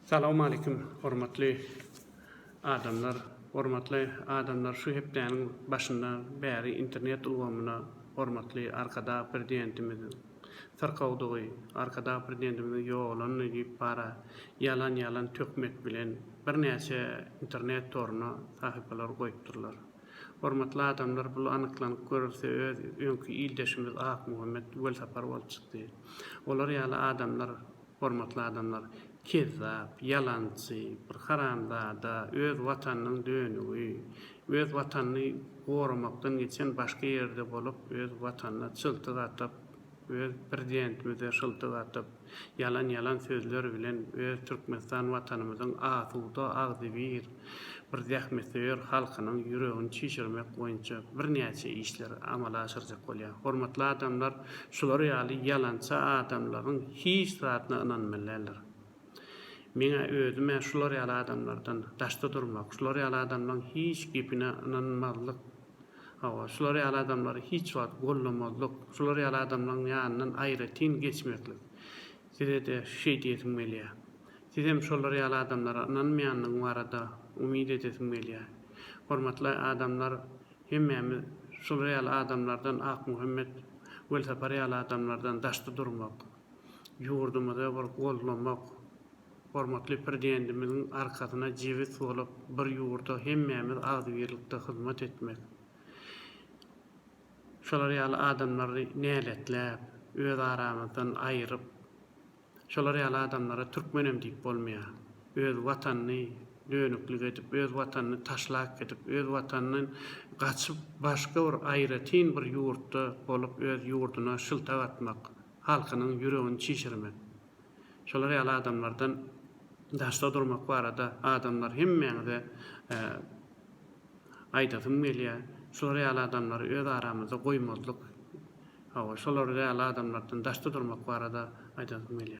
Salamu alaikum hormatly adamlar. Hormatly adamlar, şu hepdenin başynda bäri internet ulgamyna hormatly arkada prezidentimiz tarkawdygy, arkada prezidentimiz ýolan diýip bara yalan tökmek bilen birnäçe internet toruna sahypalar goýupdyrlar. Hormatly adamlar, bu anyklanyp görülse öz öňkü ildeşimiz Ak Muhammed Gölsapar bolup çykdy. Olar ýaly adamlar, hormatly adamlar, kezzap, yalançy, bir haramzada, öz watanynyň dönügi, öz watanyny goramakdan geçen başga ýerde bolup, öz watanyna çyltyk atyp, öz prezidentimize çyltyk atyp, yalan sözler bilen öz Türkmenistan watanymyzyň asuda, agzybir, bir zähmetsewer halkynyň ýüregini çişirmek boýunça birnäçe işler amala aşyrjak bolýar. Hormatly adamlar, şular ýaly yalançy adamlaryň hiç zatına inanmaýarlar. Meňe özüme şular ýaly adamlardan daşda durmak, şular ýaly adamlaryň hiç gepine inanmazlyk, şular ýaly adamlary hiç wagt gollamazlyk, şular ýaly adamlaryň ýanyndan aýratyn geçmeklik. Size de şey diýesim gelýär. Siz hem şular ýaly adamlara inanmaýanyň barada umyt edesim gelýär. Hormatly adamlar, hemmämiz şular ýaly adamlardan, Ak Muhammed Gölsapar ýaly adamlardan daşda durmak, ýurdumyza bir gollamak, hormatly prezidentimiziň arkasyna jebit bolup bir ýurda hemmämiz agzybirlikde hyzmat etmek. Şolar ýaly adamlary näletläp, öz aramyzdan aýryp, şolar ýaly adamlara türkmenem diýip bolmaýar. Öz watanyny dönüklik edip, öz watanyny taşlap edip, öz watanyny gaçyp başga bir aýratyn bir ýurtda bolup, öz ýurduna şyltap atmak, halkynyň ýüregini çişirmek. Şolar ýaly adamlardan daşda durmak barada adamlar hemmäňize aýdasym gelýär. Şolar ýaly adamlary öz aramyzda goýmazlyk, şolar ýaly adamlardan daşda durmak barada aýdasym gelýär.